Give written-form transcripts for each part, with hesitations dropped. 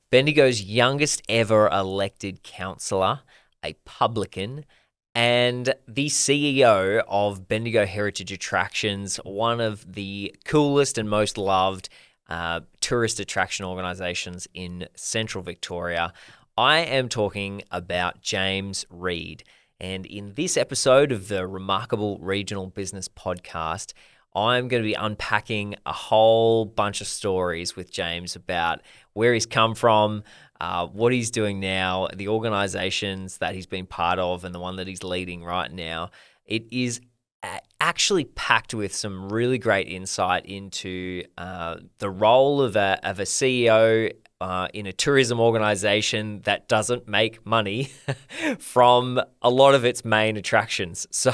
Bendigo's youngest ever elected councillor, a Publican, and the CEO of Bendigo Heritage Attractions, one of the coolest and most loved tourist attraction organisations in central Victoria. I am talking about James Reade. And in this episode of the Remarkable Regional Business Podcast, I'm going to be unpacking a whole bunch of stories with James about where he's come from, what he's doing now, the organisations that he's been part of, and the one that he's leading right now. It is actually packed with some really great insight into the role of a CEO in a tourism organisation that doesn't make money from a lot of its main attractions. So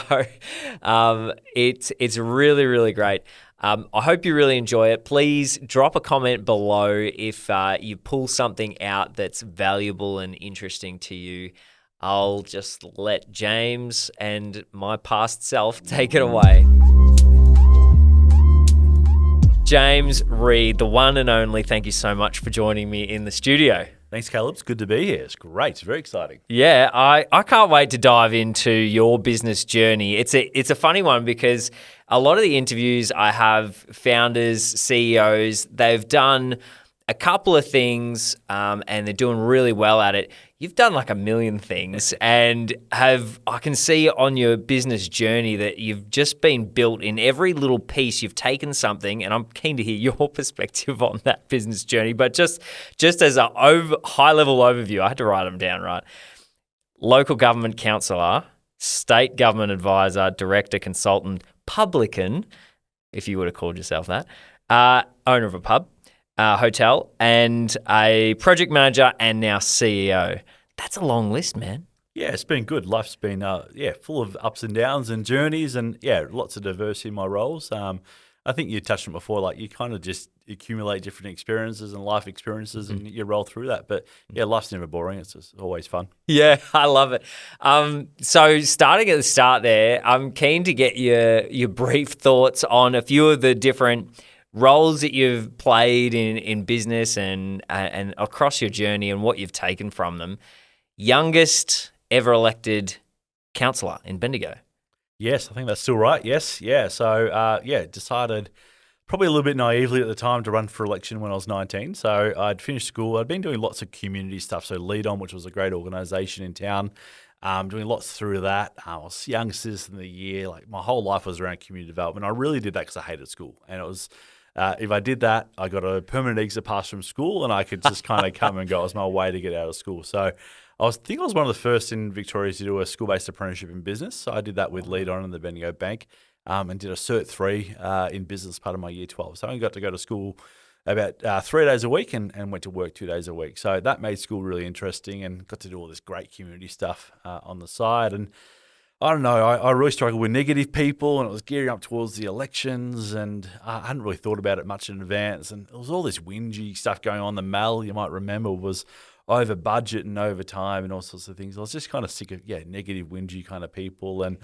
it's really, really great. I hope you really enjoy it. Please drop a comment below if you pull something out that's valuable and interesting to you. I'll just let James and my past self take it away. James Reade, the one and only, thank you so much for joining me in the studio. Thanks, Caleb. It's good to be here. It's great. It's very exciting. Yeah, I can't wait to dive into your business journey. It's a funny one because a lot of the interviews I have founders, CEOs, they've done a couple of things and they're doing really well at it. You've done like a million things and I can see on your business journey that you've just been built in every little piece. You've taken something, and I'm keen to hear your perspective on that business journey. But just as a high-level overview, I had to write them down, right? Local government councillor, state government advisor, director, consultant, publican, if you would have called yourself that, owner of a pub, hotel, and a project manager, and now CEO. That's a long list, man. Yeah, it's been good. Life's been full of ups and downs and journeys, and lots of diversity in my roles. I think you touched on it before, like you kind of just accumulate different experiences and life experiences, and you roll through that. But life's never boring. It's just always fun. Yeah, I love it. So starting at the start there, I'm keen to get your brief thoughts on a few of the different roles that you've played in business and across your journey and what you've taken from them. Youngest ever elected councillor in Bendigo. Yes, I think that's still right. Yes, yeah. So decided probably a little bit naively at the time to run for election when I was 19. So I'd finished school. I'd been doing lots of community stuff. So Lead On, which was a great organisation in town. Doing lots through that. I was Young Citizen of the Year. Like my whole life was around community development. I really did that because I hated school, and it was. If I did that, I got a permanent exit pass from school, and I could just kind of come and go. It was my way to get out of school. So I think I was one of the first in Victoria to do a school-based apprenticeship in business. So I did that with Lead On and the Bendigo Bank, and did a Cert 3 in business part of my Year 12. So I only got to go to school about 3 days a week and went to work 2 days a week. So that made school really interesting and got to do all this great community stuff on the side. And I don't know, I really struggled with negative people, and it was gearing up towards the elections, and I hadn't really thought about it much in advance, and there was all this whingy stuff going on. The Mal, you might remember, was over budget and over time and all sorts of things. I was just kind of sick of, negative, whingy kind of people, and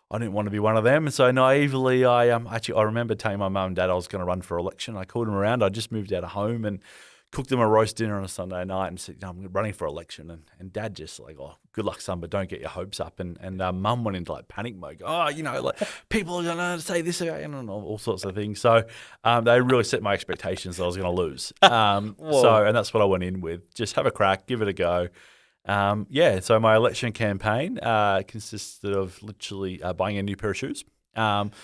I didn't want to be one of them. And so naively, I remember telling my mum and dad I was going to run for election. I called them around. I just moved out of home and cooked them a roast dinner on a Sunday night and said, I'm running for election. And Dad just like, oh, good luck, son, but don't get your hopes up. And Mum went into like panic mode. People are going to say this and all sorts of things. So they really set my expectations that I was going to lose. And that's what I went in with. Just have a crack, give it a go. So my election campaign consisted of literally buying a new pair of shoes. And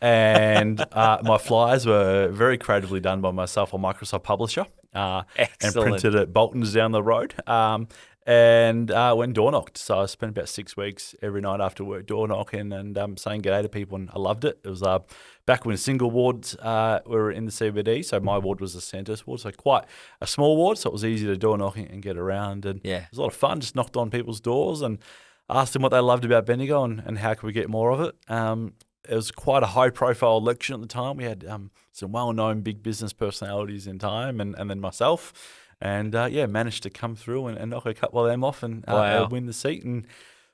my flyers were very creatively done by myself on Microsoft Publisher. And printed at Bolton's down the road, and went door knocked. So I spent about 6 weeks every night after work door knocking and saying g'day to people, and I loved it. It was back when single wards were in the CBD, so my ward was the centre ward, so quite a small ward, so it was easy to door knock and get around, and it was a lot of fun. Just knocked on people's doors and asked them what they loved about Bendigo and how could we get more of it. It was quite a high-profile election at the time. We had some well-known big business personalities in time, and then myself, and managed to come through and knock a couple of them off and win the seat. And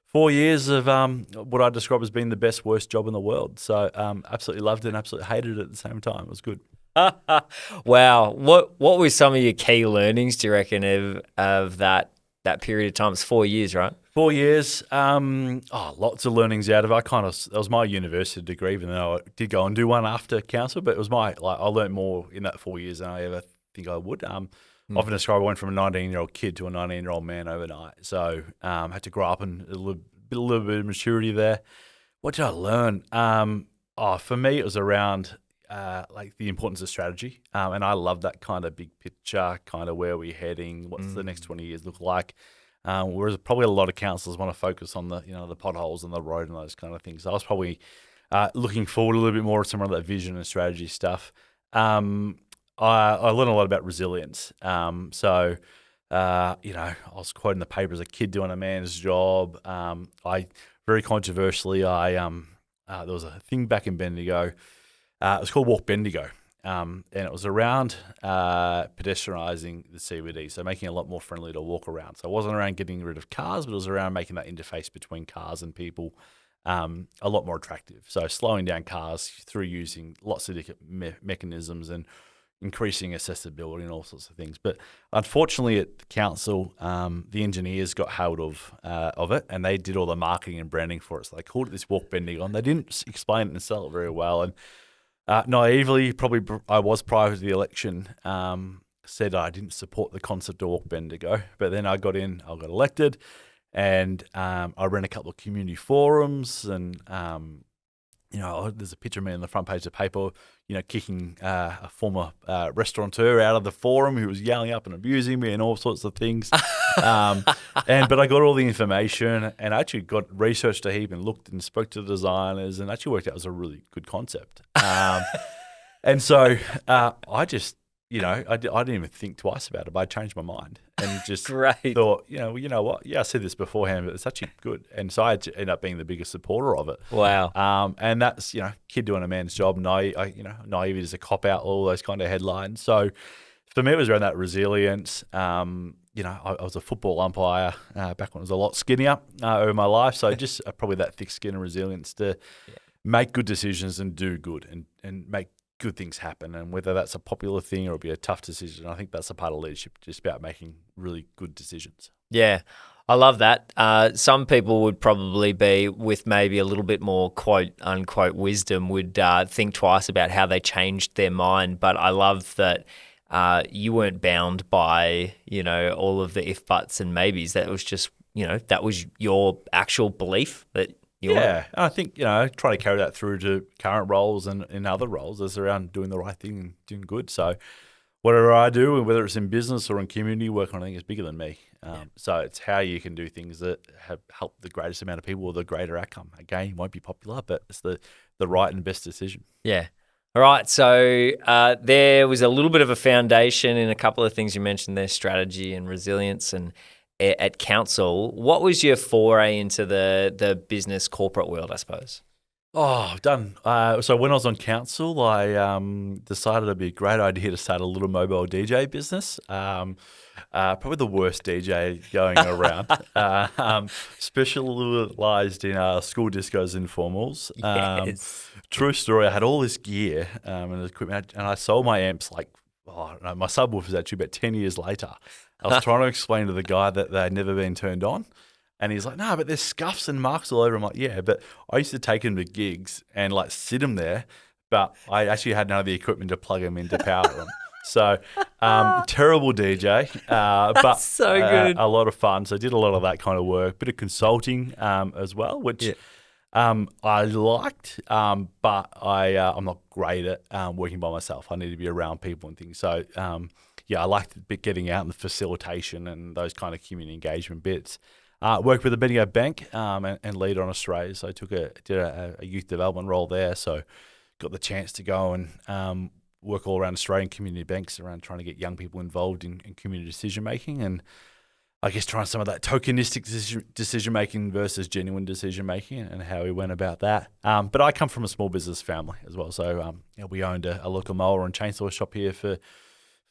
4 years of what I describe as being the best, worst job in the world. So absolutely loved it and absolutely hated it at the same time. It was good. Wow. What were some of your key learnings, do you reckon, of that period of time? It's 4 years, right? 4 years. Lots of learnings out of it. That was my university degree, even though I did go and do one after council, but it was I learned more in that 4 years than I ever think I would. Often described, I went from a 19-year-old kid to a 19-year-old man overnight. So had to grow up and a little bit of maturity there. What did I learn? For me, it was around like the importance of strategy. And I love that kind of big picture, kind of where we're heading, what's the next 20 years look like. Whereas probably a lot of councillors want to focus on the potholes and the road and those kind of things. So I was probably looking forward a little bit more to some of that vision and strategy stuff. I learned a lot about resilience. I was quoting the paper as a kid doing a man's job. I very controversially, there was a thing back in Bendigo. It was called Walk Bendigo. And it was around pedestrianising the CBD, so making it a lot more friendly to walk around. So it wasn't around getting rid of cars, but it was around making that interface between cars and people a lot more attractive. So slowing down cars through using lots of different mechanisms and increasing accessibility and all sorts of things. But unfortunately at the council, the engineers got hold of it, and they did all the marketing and branding for it. So they called it this Walk Bendigo, and they didn't explain it and sell it very well. And naively, probably I was prior to the election, said I didn't support the concept of Walk Bendigo. But then I got elected, and I ran a couple of community forums, and there's a picture of me on the front page of the paper, kicking a former restaurateur out of the forum who was yelling up and abusing me and all sorts of things. But I got all the information and actually got researched a heap and looked and spoke to the designers and actually worked out it was a really good concept. And so I just, I didn't even think twice about it, but I changed my mind and just thought, you know what? Yeah, I said this beforehand, but it's actually good. And so I ended up being the biggest supporter of it. Wow. And that's, kid doing a man's job, naive is a cop out, all those kind of headlines. So for me, it was around that resilience. I was a football umpire back when I was a lot skinnier over my life. So just probably that thick skin and resilience to make good decisions and do good and make good things happen. And whether that's a popular thing or it'll be a tough decision, I think that's a part of leadership, just about making really good decisions. Yeah, I love that. Some people would probably be with maybe a little bit more quote unquote wisdom would think twice about how they changed their mind. But I love that you weren't bound by, all of the if, buts and maybes. That was just, that was your actual belief that and I think, I try to carry that through to current roles and in other roles as around doing the right thing and doing good. So whatever I do, whether it's in business or in community work, I think is bigger than me. So it's how you can do things that have helped the greatest amount of people with a greater outcome. Again, it won't be popular, but it's the right and best decision. Yeah. All right. So there was a little bit of a foundation in a couple of things you mentioned there, strategy and resilience and at council. What was your foray into the business corporate world, I suppose? Oh, I've done. So when I was on council, I decided it'd be a great idea to start a little mobile DJ business. Probably the worst DJ going around. Specialized in school discos and formals. Yes. True story. I had all this gear and equipment, and I sold my amps my subwoofer was actually about 10 years later. I was trying to explain to the guy that they'd never been turned on. And he's like, no, but there's scuffs and marks all over. I'm like, yeah, but I used to take him to gigs and sit him there, but I actually had none of the equipment to plug him in to power them. So terrible DJ, but so good. A lot of fun. So I did a lot of that kind of work, bit of consulting as well, which I liked, but I'm not great at working by myself. I need to be around people and things. So I liked getting out and the facilitation and those kind of community engagement bits. Worked with the Bendigo Bank and Lead on Australia. So I did a youth development role there. So got the chance to go and work all around Australian community banks around trying to get young people involved in community decision making, and I guess trying some of that tokenistic decision making versus genuine decision making and how we went about that. But I come from a small business family as well. So we owned a local mower and chainsaw shop here for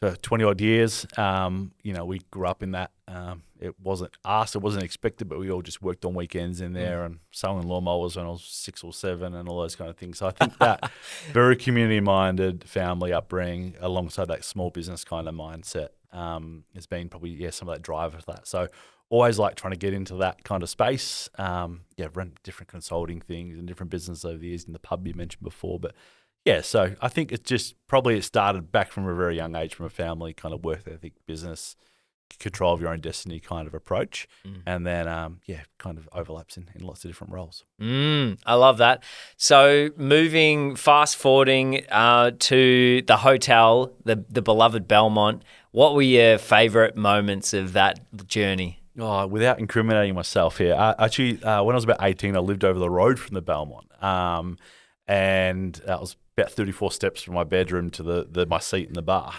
for 20 odd years. We grew up in that. It wasn't asked, it wasn't expected, but we all just worked on weekends in there and sewing lawnmowers when I was 6 or 7 and all those kind of things. So I think that very community-minded family upbringing alongside that small business kind of mindset has been probably, some of that driver for that. So always like trying to get into that kind of space. Run different consulting things and different businesses over the years in the pub you mentioned before. But so I think it's just probably it started back from a very young age from a family kind of work ethic, business, control of your own destiny kind of approach. And then, kind of overlaps in lots of different roles. I love that. So fast forwarding to the hotel, the beloved Belmont, what were your favourite moments of that journey? Oh, without incriminating myself here, actually, when I was about 18, I lived over the road from the Belmont. And that was about 34 steps from my bedroom to my seat in the bar.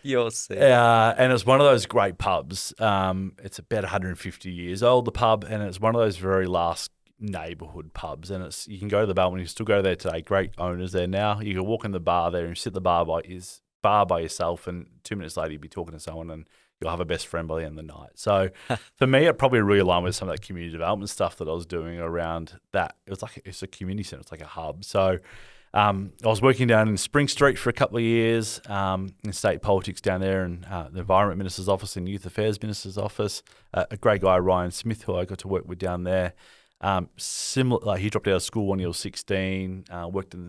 Your seat. And it's one of those great pubs. It's about 150 years old, the pub, and it's one of those very last neighbourhood pubs. And you can go to the Belmont, you can still go there today. Great owners there now. You can walk in the bar there and sit at the bar by yourself, and 2 minutes later you'll be talking to someone and you'll have a best friend by the end of the night. So for me, it probably really aligned with some of that community development stuff that I was doing around that. It's a community centre. It's like a hub. So I was working down in Spring Street for a couple of years in state politics down there, and the Environment Minister's office and Youth Affairs Minister's office. A great guy, Ryan Smith, who I got to work with down there. He dropped out of school when he was 16,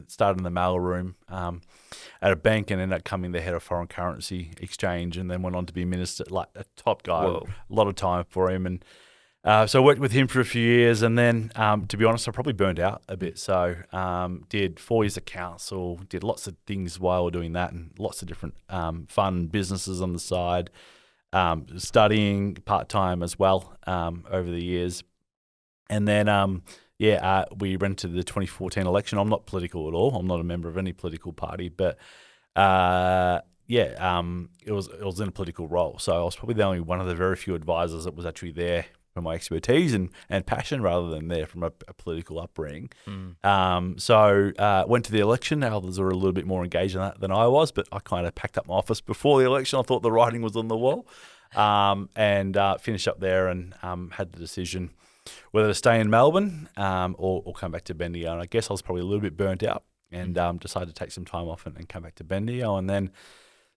started in the mail room at a bank and ended up becoming the head of foreign currency exchange, and then went on to be minister, like a top guy. Whoa. A lot of time for him. And so I worked with him for a few years, and then, to be honest, I probably burned out a bit. So did 4 years of council, did lots of things while doing that, and lots of different fun businesses on the side, studying part-time as well over the years. And then, we went to the 2014 election. I'm not political at all. I'm not a member of any political party, but it was in a political role. So I was probably the only one of the very few advisors that was actually there for my expertise and passion rather than there from a political upbringing. So went to the election. Others were a little bit more engaged in that than I was, but I kind of packed up my office before the election. I thought the writing was on the wall, and finished up there and had the decision whether to stay in Melbourne or come back to Bendigo. And I guess I was probably a little bit burnt out and decided to take some time off and come back to Bendigo, and then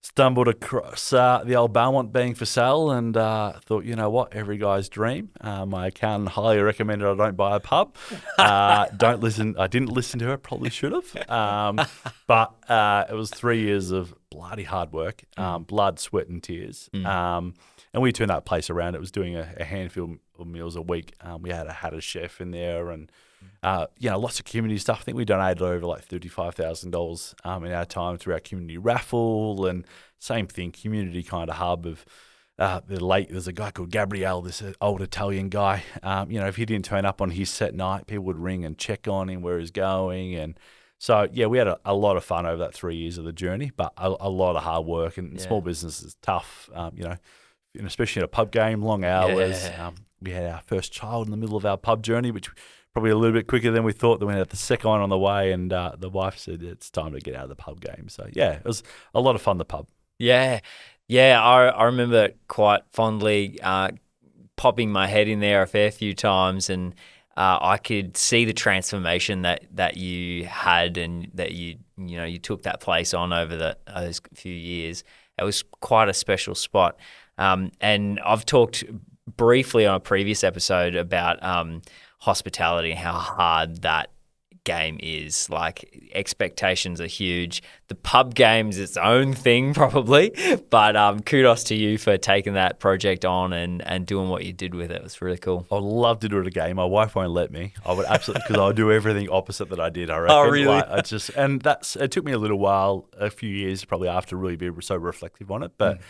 stumbled across the old Belmont being for sale, and thought, you know what, every guy's dream. My accountant highly recommended I don't buy a pub. I didn't listen to her, probably should have. But it was 3 years of bloody hard work, blood, sweat and tears. And we turned that place around. It was doing a handful of meals a week. We had a chef in there, and lots of community stuff. I think we donated over like $35,000 in our time through our community raffle, and same thing, community kind of hub of there's a guy called Gabrielle, this old Italian guy. If he didn't turn up on his set night, people would ring and check on him, where he's going. And so, we had a lot of fun over that 3 years of the journey, but a lot of hard work, and small business is tough, and especially in a pub game, long hours. Yeah. We had our first child in the middle of our pub journey, which probably a little bit quicker than we thought. Then we had the second one on the way, and the wife said it's time to get out of the pub game. So, it was a lot of fun, the pub. Yeah. I remember quite fondly popping my head in there a fair few times, and I could see the transformation that you had, and that you took that place on over those few years. It was quite a special spot. And I've talked briefly on a previous episode about hospitality and how hard that game is. Like, expectations are huge. The pub game's its own thing probably, but kudos to you for taking that project on and doing what you did with it. It was really cool. I'd love to do it again. My wife won't let me. I would absolutely, because I would do everything opposite that I did, I reckon. Oh, really? It took me a little while, a few years probably after, to really be so reflective on it, but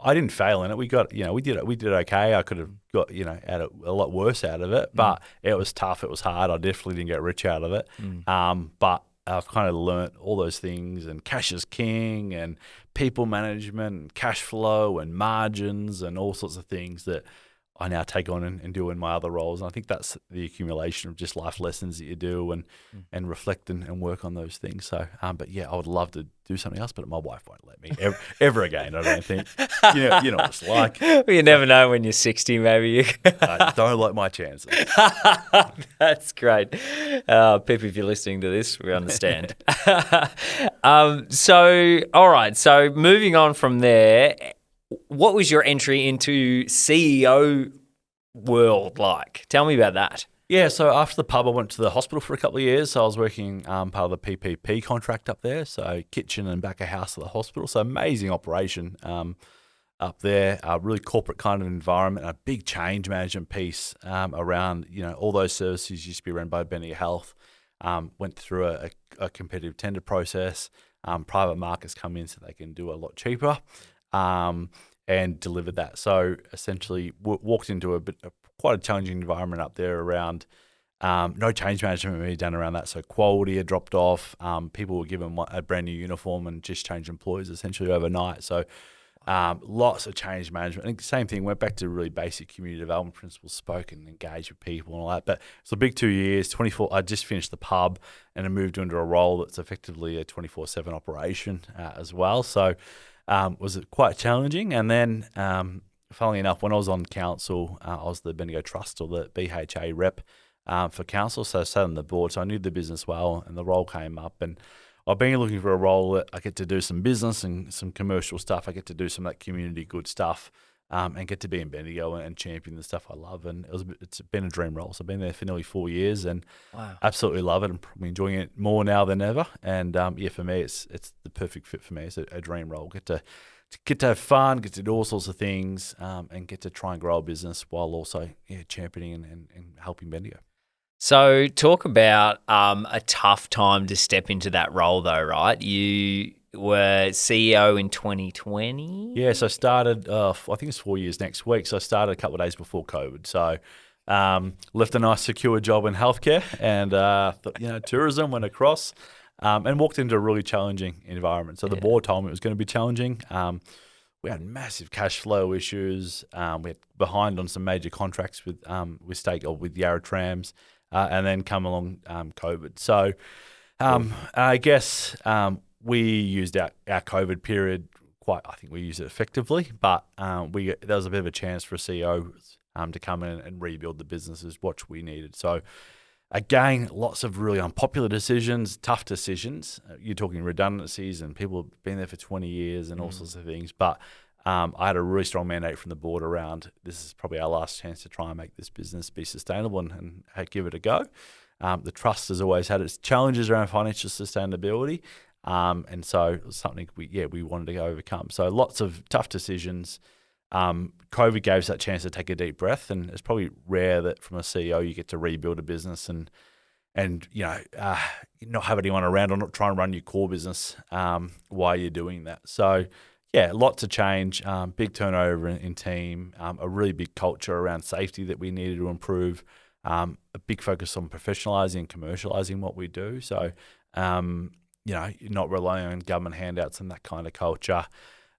I didn't fail in it. We did okay. I could have got, a lot worse out of it, but it was tough. It was hard. I definitely didn't get rich out of it. But I've kind of learnt all those things, and cash is king, and people management, and cash flow, and margins, and all sorts of things that I now take on and do in my other roles. And I think that's the accumulation of just life lessons that you do and reflect and work on those things. So, but yeah, I would love to do something else, but my wife won't let me ever again, I don't think. You know what it's like. Well, you never know when you're 60, maybe. I don't like my chances. That's great. Pip, if you're listening to this, we understand. So, all right. So moving on from there, what was your entry into CEO world like? Tell me about that. Yeah, so after the pub, I went to the hospital for a couple of years. So I was working part of the PPP contract up there, so kitchen and back of house at the hospital. So amazing operation up there, a really corporate kind of environment, a big change management piece around, all those services used to be run by Bendigo Health. Went through a competitive tender process. Private markets come in so they can do a lot cheaper. And delivered that. So essentially walked into quite a challenging environment up there around no change management really done around that. So quality had dropped off. People were given a brand new uniform and just changed employees essentially overnight. So lots of change management. I think the same thing, went back to really basic community development principles, spoke and engaged with people and all that. But it's a big 2 years, 24. I just finished the pub and I moved into a role that's effectively a 24/7 operation as well. So was it quite challenging? And then, funnily enough, when I was on council, I was the Bendigo Trust or the BHA rep for council. So I sat on the board, so I knew the business well, and the role came up. And I've been looking for a role that I get to do some business and some commercial stuff. I get to do some of that community good stuff and get to be in Bendigo and champion the stuff I love. And it's been a dream role. So I've been there for nearly 4 years and absolutely love it. I'm probably enjoying it more now than ever. And for me, it's the perfect fit for me. It's a dream role. Get to have fun, get to do all sorts of things, and get to try and grow a business while also championing and helping Bendigo. So talk about a tough time to step into that role though, right? You were CEO in 2020? Yeah, so I started, I think it's 4 years next week. So I started a couple of days before COVID. So left a nice secure job in healthcare and tourism, went across and walked into a really challenging environment. So the board told me it was going to be challenging. We had massive cash flow issues. We had behind on some major contracts with Yarra Trams. And then come along COVID. So I guess we used our COVID period I think we used it effectively, but there was a bit of a chance for a CEO to come in and rebuild the businesses, what we needed. So again, lots of really unpopular decisions, tough decisions. You're talking redundancies and people have been there for 20 years and all sorts of things. But I had a really strong mandate from the board around this is probably our last chance to try and make this business be sustainable and give it a go. The trust has always had its challenges around financial sustainability, and so it was something we wanted to overcome. So lots of tough decisions. COVID gave us that chance to take a deep breath, and it's probably rare that from a CEO you get to rebuild a business and not have anyone around or not try and run your core business while you're doing that. So. Yeah, lots of change, big turnover in team, a really big culture around safety that we needed to improve, a big focus on professionalising and commercialising what we do. So, not relying on government handouts and that kind of culture.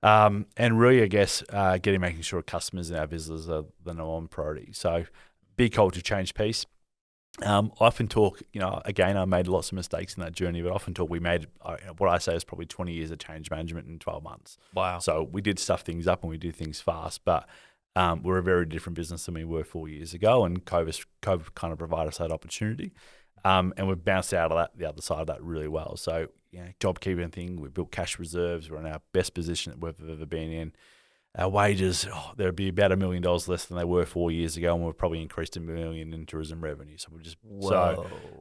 And really, I guess, making sure customers and our visitors are the number one priority. So, big culture change piece. I often talk, again, I made lots of mistakes in that journey, but I often talk we made what I say is probably 20 years of change management in 12 months. Wow. So we did stuff things up and we did things fast, but we're a very different business than we were 4 years ago, and COVID kind of provided us that opportunity. And we've bounced out of the other side of that really well. So, job keeping thing, we built cash reserves, we're in our best position that we've ever been in. Our wages, there'd be about $1 million less than they were 4 years ago, and we've probably increased $1 million in tourism revenue. So we're just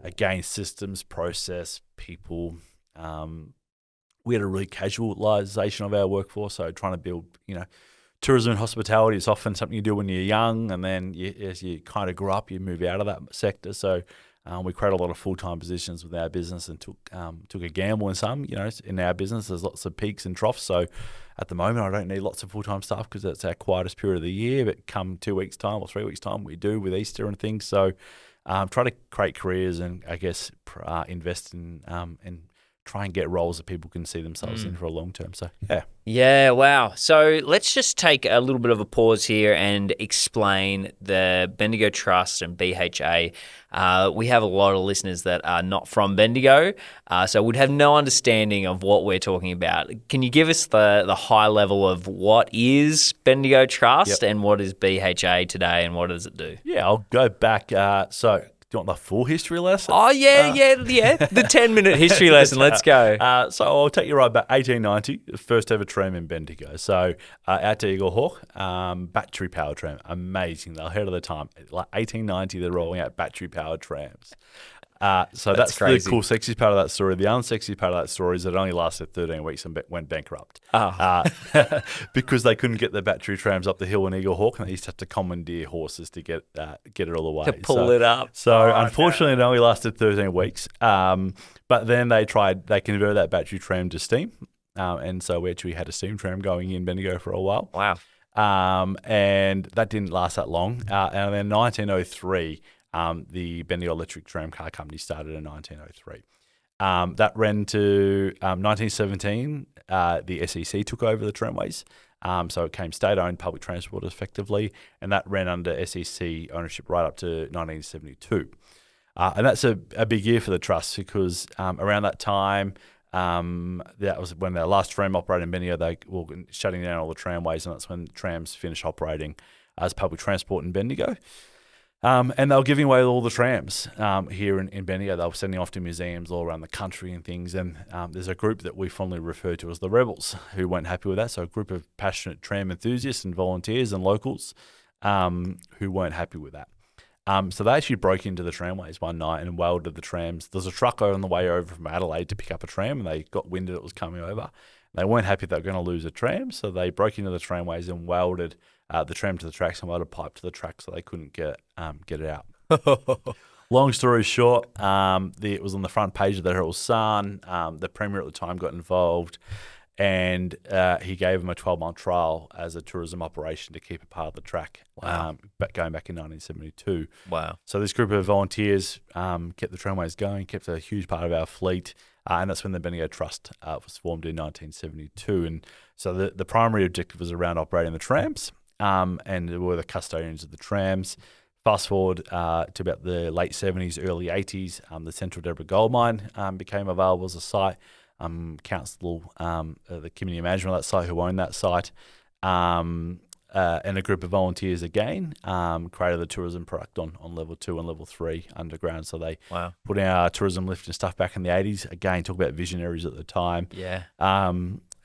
again, systems, process, people. We had a really casualisation of our workforce, so trying to build, tourism and hospitality is often something you do when you're young, and then as you kind of grow up, you move out of that sector. So we create a lot of full-time positions with our business and took a gamble in some. In our business, there's lots of peaks and troughs. So at the moment, I don't need lots of full-time staff because that's our quietest period of the year. But come 2 weeks' time or 3 weeks' time, we do with Easter and things. So try to create careers and, I guess, invest in and try and get roles that people can see themselves in for a long term. So, yeah. Yeah, wow. So let's just take a little bit of a pause here and explain the Bendigo Trust and BHA. We have a lot of listeners that are not from Bendigo, so would have no understanding of what we're talking about. Can you give us the high level of what is Bendigo Trust and what is BHA today and what does it do? Yeah, I'll go back. So, do you want the full history lesson? Oh, yeah. The 10-minute history lesson. Let's go. So I'll take you right back. 1890, the first ever tram in Bendigo. So out to Eagle Hawk, battery powered tram. Amazing. They're ahead of the time. Like 1890, they're rolling out battery powered trams. So that's crazy. The cool, sexy part of that story. The unsexy part of that story is that it only lasted 13 weeks and went bankrupt. Because they couldn't get the battery trams up the hill in Eagle Hawk, and they used to have to commandeer horses to get it all the way. To pull it up. So unfortunately, it only lasted 13 weeks. But then they converted that battery tram to steam. And so we actually had a steam tram going in Bendigo for a while. Wow. And that didn't last that long. And then 1903, the Bendigo Electric Tram Car Company started in 1903. That ran to 1917. The SEC took over the tramways. So it became state-owned public transport effectively, and that ran under SEC ownership right up to 1972. And that's a big year for the trust because around that time, that was when their last tram operated in Bendigo. They were shutting down all the tramways, and that's when trams finished operating as public transport in Bendigo. And they were giving away all the trams here in Bendigo. They were sending off to museums all around the country and things. And there's a group that we fondly refer to as the Rebels who weren't happy with that. So a group of passionate tram enthusiasts and volunteers and locals who weren't happy with that. So they actually broke into the tramways one night and welded the trams. There's a truck on the way over from Adelaide to pick up a tram, and they got wind that it was coming over. They weren't happy they were going to lose a tram, so they broke into the tramways and welded the tram to the tracks and welded a pipe to the track so they couldn't get it out. Long story short, it was on the front page of the Herald Sun. The Premier at the time got involved, and he gave them a 12-month trial as a tourism operation to keep it part of the track. Wow. Going back in 1972. Wow. So this group of volunteers kept the tramways going, kept a huge part of our fleet, and that's when the Bendigo Trust was formed in 1972. And so the primary objective was around operating the trams, and we were the custodians of the trams. Fast forward to about the late 70s, early 80s, the Central Deborah Gold Mine became available as a site. Council, the community management of that site who owned that site, and a group of volunteers again created the tourism product on level 2 and level 3 underground. So they put in our tourism lift and stuff back in the 80s. Again, talk about visionaries at the time. Yeah.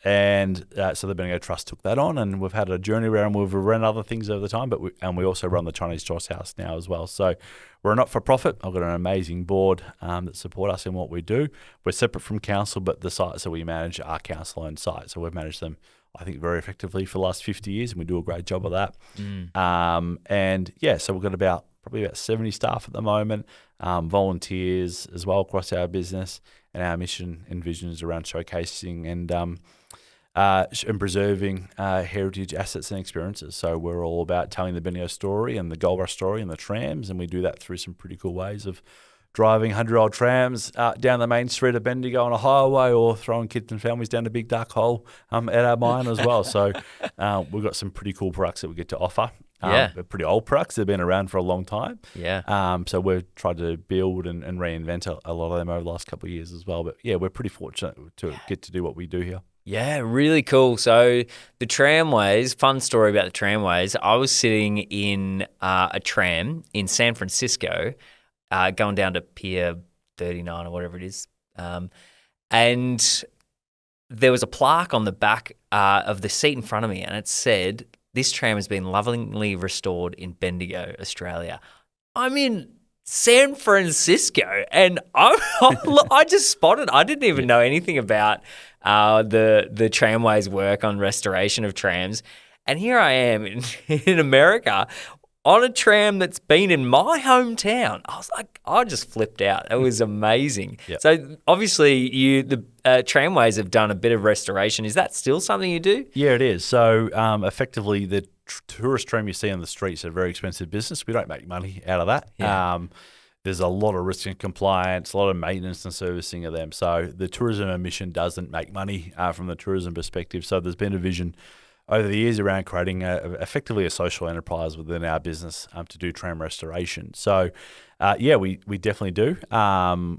So the Bendigo Trust took that on, and we've had a journey around. We've run other things over the time, but we also run the Chinese Joss House now as well. So we're a not-for-profit. I've got an amazing board that support us in what we do. We're separate from council, but the sites that we manage are council-owned sites. So we've managed them, I think, very effectively for the last 50 years, and we do a great job of that. So we've got probably about 70 staff at the moment, volunteers as well across our business, and our mission and vision is around showcasing and preserving heritage assets and experiences. So we're all about telling the Bendigo story and the Gold Rush story and the trams, and we do that through some pretty cool ways of driving 100-year-old trams down the main street of Bendigo on a highway, or throwing kids and families down a big dark hole at our mine as well. So we've got some pretty cool products that we get to offer. They're pretty old products. They've been around for a long time. Yeah. So we've tried to build and reinvent a lot of them over the last couple of years as well. But yeah, we're pretty fortunate to get to do what we do here. Yeah, really cool. So the tramways, fun story about the tramways. I was sitting in a tram in San Francisco, going down to Pier 39 or whatever it is. And there was a plaque on the back of the seat in front of me, and it said, "This tram has been lovingly restored in Bendigo, Australia." I'm in San Francisco, and I just spotted. I didn't even know anything about the tramways work on restoration of trams, and here I am in America on a tram that's been in my hometown. I was like, I just flipped out. It was amazing. Yep. So obviously, the tramways have done a bit of restoration. Is that still something you do? Yeah, it is. So effectively, the tourist tram you see on the streets is a very expensive business. We don't make money out of that. Yeah. there's a lot of risk and compliance, a lot of maintenance and servicing of them. So the tourism emission doesn't make money from the tourism perspective. So there's been a vision over the years around creating effectively a social enterprise within our business to do tram restoration. So, we definitely do.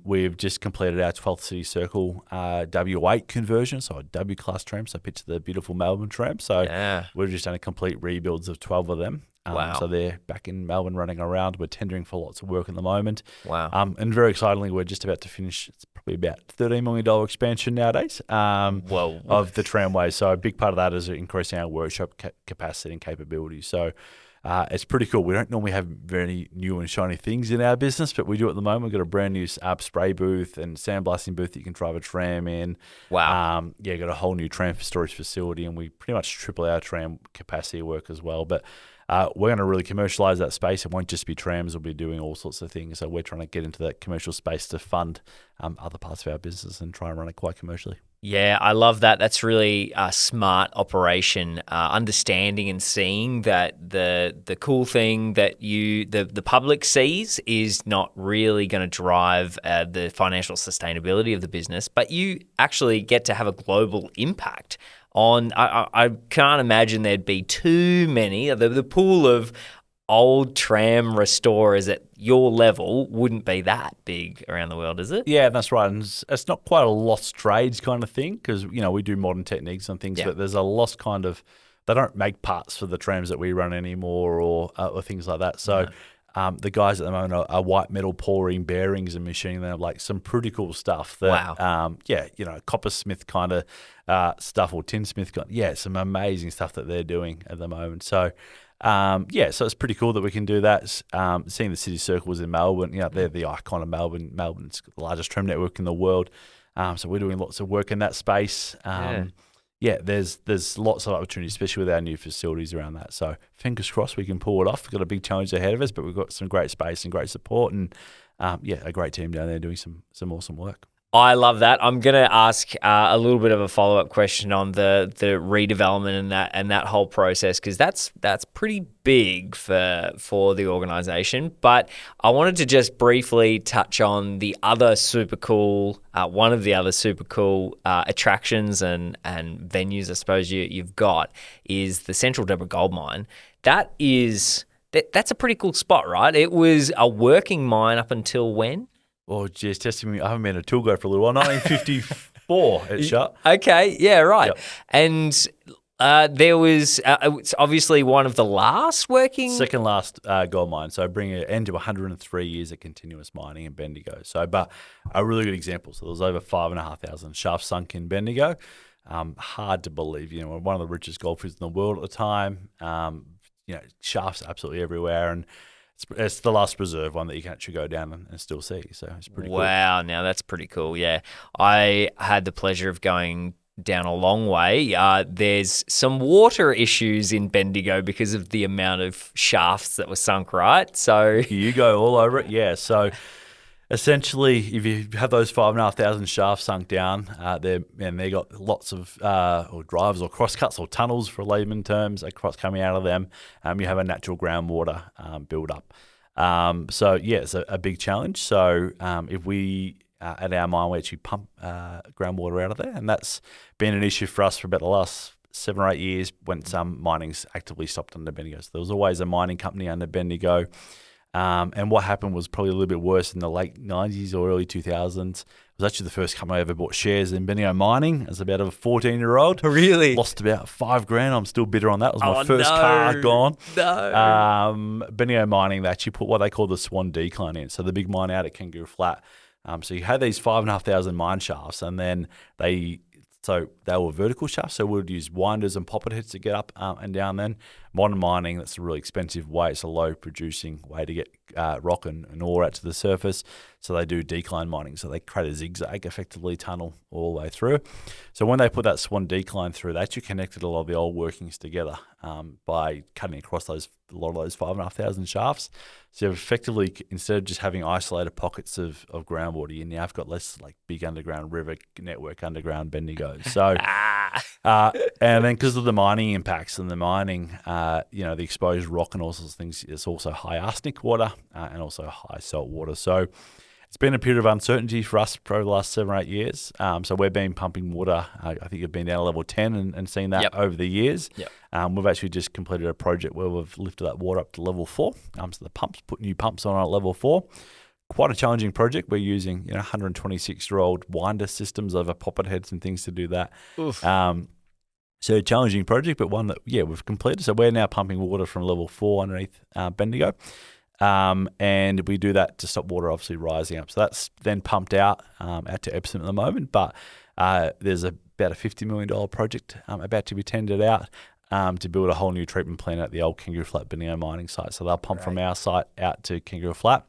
We've just completed our 12th City Circle W8 conversion, so a W-class tram, so picture the beautiful Melbourne tram. So we've just done a complete rebuilds of 12 of them. Wow. So they're back in Melbourne running around. We're tendering for lots of work at the moment. Wow. And very excitingly, we're just about to finish, it's probably about $13 million expansion nowadays of the tramway. So a big part of that is increasing our workshop capacity and capability. So it's pretty cool. We don't normally have very new and shiny things in our business, but we do at the moment. We've got a brand new spray booth and sandblasting booth that you can drive a tram in. Wow. Got a whole new tram storage facility, and we pretty much triple our tram capacity work as well. But we're going to really commercialise that space. It won't just be trams. We'll be doing all sorts of things. So we're trying to get into that commercial space to fund other parts of our business and try and run it quite commercially. Yeah, I love that. That's really a smart operation, understanding and seeing that the cool thing that the public sees is not really going to drive the financial sustainability of the business, but you actually get to have a global impact on. I can't imagine there'd be too many. The pool of old tram restorers at your level wouldn't be that big around the world, is it? Yeah, that's right. And it's not quite a lost trades kind of thing because, we do modern techniques and things, but there's a lost kind of, they don't make parts for the trams that we run anymore or things like that. So the guys at the moment are white metal pouring bearings and machining them, like some pretty cool stuff. That, wow. coppersmith kind of stuff or tinsmith. Some amazing stuff that they're doing at the moment. So, so it's pretty cool that we can do that. Seeing the City Circles in Melbourne, they're the icon of Melbourne. Melbourne's the largest tram network in the world. So we're doing lots of work in that space. There's lots of opportunities, especially with our new facilities around that. So fingers crossed we can pull it off. We've got a big challenge ahead of us, but we've got some great space and great support and, a great team down there doing some awesome work. I love that. I'm going to ask a little bit of a follow-up question on the redevelopment and that whole process, because that's pretty big for the organisation. But I wanted to just briefly touch on the other super cool, one of the other super cool attractions and venues I suppose you've got is the Central Deborah Gold Mine. That's a pretty cool spot, right? It was a working mine up until when? Oh, geez, testing me. I haven't been a tool guide for a little while. 1954, it shut. Okay, yeah, right. Yep. And there was, it's obviously one of the last working... Second last gold mine. So bring an end to 103 years of continuous mining in Bendigo. So, but a really good example. So there was over 5,500 shafts sunk in Bendigo. Hard to believe. One of the richest gold fields in the world at the time. Shafts absolutely everywhere. And it's the last preserved one that you can actually go down and still see. So it's pretty cool. Wow, now that's pretty cool. Yeah, I had the pleasure of going down a long way. There's some water issues in Bendigo because of the amount of shafts that were sunk, right? So you go all over it. Yeah. So essentially, if you have those 5,500 shafts sunk down, they got lots of or drives or crosscuts or tunnels for layman terms coming out of them. You have a natural groundwater build up. It's a big challenge. So if we at our mine we actually pump groundwater out of there, and that's been an issue for us for about the last 7 or 8 years when some mining's actively stopped under Bendigo. So there was always a mining company under Bendigo. And what happened was probably a little bit worse in the late 90s or early 2000s. It was actually the first company I ever bought shares in Bendigo Mining as about a 14-year-old. Really? Lost about $5,000. I'm still bitter on that. It was my first car gone. No. Bendigo Mining, they actually put what they call the Swan Decline in. So the big mine out at Kangaroo Flat. So you had these 5,500 mine shafts, and then they were vertical shafts, so we would use winders and poppet heads to get up and down then. Modern mining, that's a really expensive way. It's a low-producing way to get rock and ore out to the surface. So they do decline mining. So they create a zigzag, effectively tunnel all the way through. So when they put that Swan Decline through, they actually connected a lot of the old workings together by cutting across a lot of those 5,500 shafts. So effectively, instead of just having isolated pockets of groundwater, you now have got less like big underground river network underground Bendigo. So And then because of the mining impacts and the mining, the exposed rock and all sorts of things, it's also high arsenic water and also high salt water. So it's been a period of uncertainty for us for the last 7 or 8 years. So we've been pumping water. I think you've been down to level 10 and seen that over the years. Yep. We've actually just completed a project where we've lifted that water up to level 4. So the pumps, put new pumps on at level 4. Quite a challenging project. We're using 126-year-old winder systems over poppet heads and things to do that. Oof. So a challenging project, but one that, we've completed. So we're now pumping water from level 4 underneath Bendigo. And we do that to stop water obviously rising up. So that's then pumped out to Epsom at the moment. But there's about a $50 million project about to be tendered out to build a whole new treatment plant at the old Kangaroo Flat Bendigo mining site. So they'll pump from our site out to Kangaroo Flat.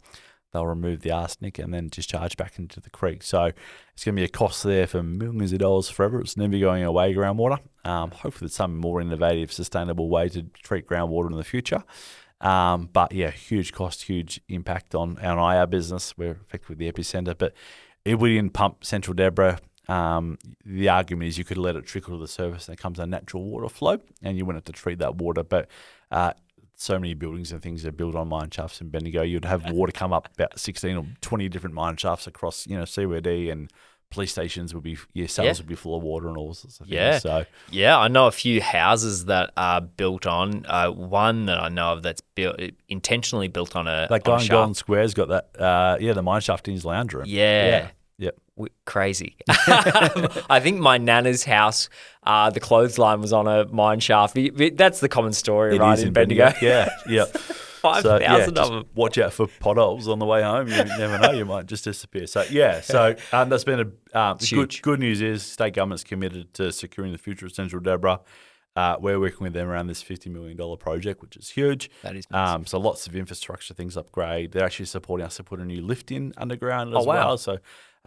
They'll remove the arsenic and then discharge back into the creek. So it's going to be a cost there for millions of dollars forever. It's never going away, groundwater. Hopefully there's some more innovative, sustainable way to treat groundwater in the future. But huge cost, huge impact on our business. We're effectively the epicenter. But if we didn't pump Central Deborah, the argument is you could let it trickle to the surface and it comes a natural water flow and you wouldn't have to treat that water. But so many buildings and things are built on mine shafts in Bendigo. You'd have water come up about 16 or 20 different mine shafts across, CWD, and police stations would be, cells would be full of water and all sorts of things. So I know a few houses that are built on. One that I know of that's intentionally built on a that guy on a in shaft. Golden Square's got that. The mine shaft in his lounge room. Yeah. Yep. Crazy. I think my nana's house, the clothesline was on a mine shaft. That's the common story, It right, is in Bendigo? Yeah. 5,000 of them. Watch out for potholes on the way home. You never know, you might just disappear. So that's been good news is state government's committed to securing the future of Central Deborah. We're working with them around this $50 million project, which is huge. That is massive. So lots of infrastructure things upgrade. They're actually supporting us to put a new lift in underground as well. So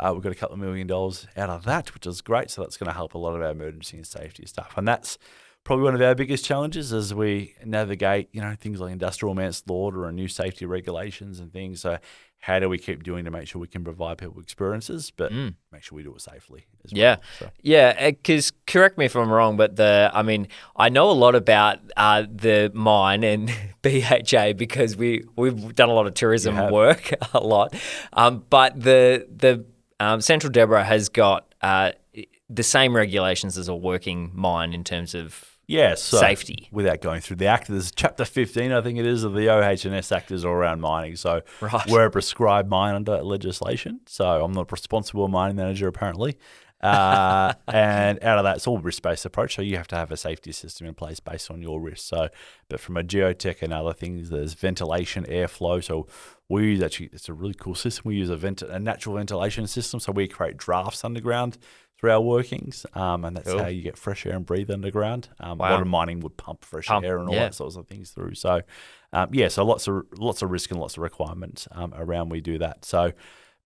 we've got a couple of $1 million out of that, which is great. So that's going to help a lot of our emergency and safety stuff. And that's probably one of our biggest challenges as we navigate, things like industrial manslaughter and new safety regulations and things. So how do we keep doing to make sure we can provide people experiences, but make sure we do it safely as well? Because correct me if I'm wrong, but I know a lot about the mine and BHA because we've done a lot of tourism work, a lot. But the Central Deborah has got the same regulations as a working mine in terms of safety. Without going through the Act, there's Chapter 15, I think it is, of the OH&S Act is all around mining. So we're a prescribed mine under legislation. So I'm not a responsible mining manager, apparently. And out of that, it's all risk-based approach. So you have to have a safety system in place based on your risk. So, but from a geotech and other things, there's ventilation, airflow. So we use it's a really cool system. We use a natural ventilation system. So we create drafts underground through our workings, and that's how you get fresh air and breathe underground. A lot of mining would pump fresh air and all that sorts of things through. So, so lots of risk and lots of requirements around we do that. So,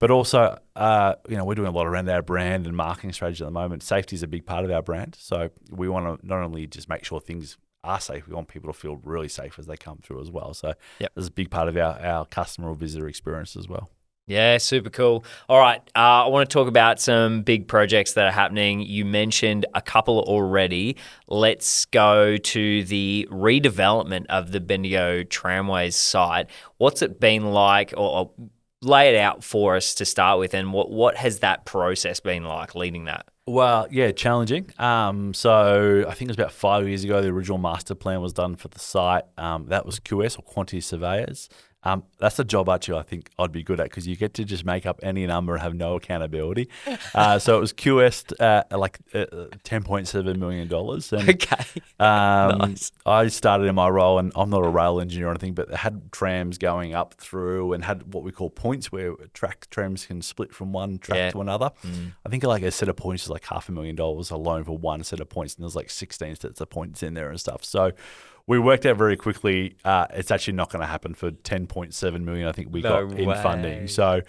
but also, we're doing a lot around our brand and marketing strategy at the moment. Safety is a big part of our brand. So we want to not only just make sure things are safe, we want people to feel really safe as they come through as well. So there's a big part of our customer or visitor experience as well. Yeah, super cool. All right, I want to talk about some big projects that are happening. You mentioned a couple already. Let's go to the redevelopment of the Bendigo Tramways site. What's it been like, or lay it out for us to start with, and what has that process been like leading that? Well, challenging. So I think it was about 5 years ago, the original master plan was done for the site. That was QS, or Quantity Surveyors. That's a job actually I think I'd be good at because you get to just make up any number and have no accountability. So it was QS $10.7 million. And, okay. Nice. I started in my role, and I'm not a rail engineer or anything, but they had trams going up through and had what we call points where track trams can split from one track to another. I think like a set of points is like $500,000 alone for one set of points, and there's like 16 sets of points in there and stuff. So we worked out very quickly it's actually not going to happen for $10.7 million. I think we got in funding. So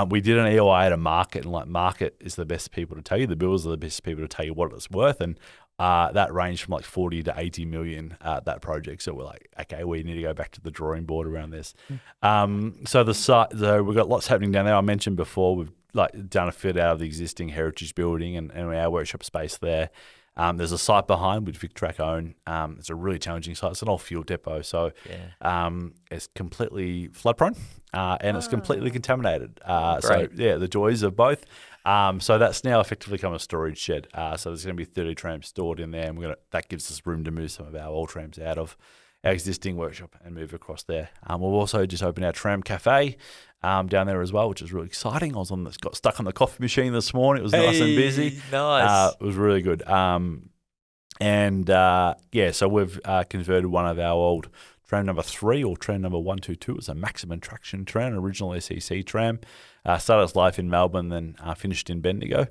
we did an EOI at a market, and market is the best people to tell you. The builders are the best people to tell you what it's worth, and that ranged from 40 to 80 million that project. So we're like, okay, we need to go back to the drawing board around this. So the site, we've got lots happening down there. I mentioned before we've done a fit out of the existing heritage building and our workshop space there. There's a site behind which VicTrack own. It's a really challenging site. It's an old fuel depot, so it's completely flood prone and it's completely contaminated. So yeah, the joys of both. So that's now effectively become a storage shed. So there's going to be 30 trams stored in there, and that gives us room to move some of our old trams out of our existing workshop and move across there. We'll also just open our tram cafe down there as well, which is really exciting. Got stuck on the coffee machine this morning. It was nice and busy. Nice. It was really good. So we've converted one of our old tram number 3 or tram number 122. It's a maximum traction tram, original SEC tram. Started its life in Melbourne, then finished in Bendigo.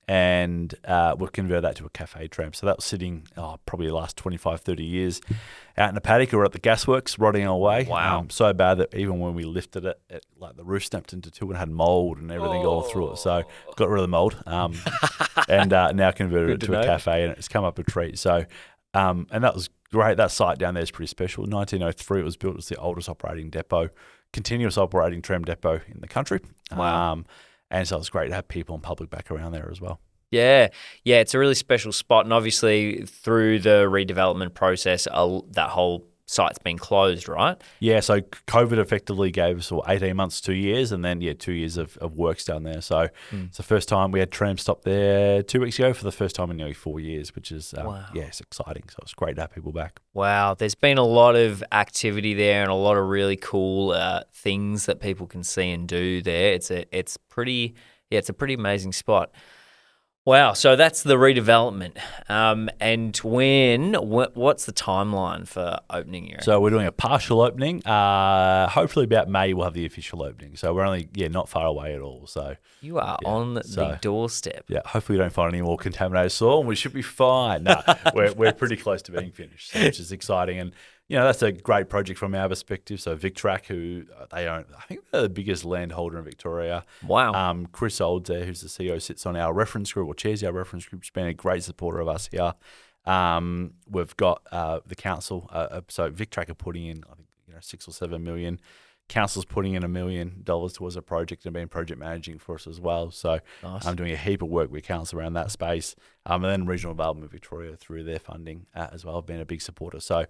We've converted that to a cafe tram. So that was sitting probably the last 25, 30 years out in the paddock or at the gasworks, rotting away. Wow. So bad that even when we lifted it, like the roof snapped into two and had mold and everything all through it. So got rid of the mold and now converted it to a cafe, and it's come up a treat. So and that was great. That site down there is pretty special. In 1903, it was built as the oldest operating depot, continuous operating tram depot in the country. Wow. And so it's great to have people and public back around there as well. Yeah, it's a really special spot, and obviously through the redevelopment process, that whole site's been closed, right? Yeah, so COVID effectively gave us 18 months, 2 years, and then 2 years of works down there. So it's the first time we had tram stop there 2 weeks ago for the first time in nearly 4 years, which is it's exciting. So it's great to have people back. Wow, there's been a lot of activity there and a lot of really cool things that people can see and do there. It's a pretty amazing spot. Wow, so that's the redevelopment. And what's the timeline for opening your? So we're doing a partial opening. Hopefully about May we'll have the official opening. So we're only not far away at all. So you are on the doorstep. Yeah, hopefully we don't find any more contaminated soil, and we should be fine. No, we're pretty close to being finished, so, which is exciting. And that's a great project from our perspective. So VicTrack, who they own, I think they're the biggest landholder in Victoria. Wow. Chris Olds there, who's the CEO, sits on our reference group or chairs our reference group. She's been a great supporter of us here. We've got the council. So VicTrack are putting in, I think, 6 or 7 million. Council's putting in $1 million towards a project and been project managing for us as well. So nice. I'm doing a heap of work with council around that space. And then Regional Development Victoria through their funding as well have been a big supporter. So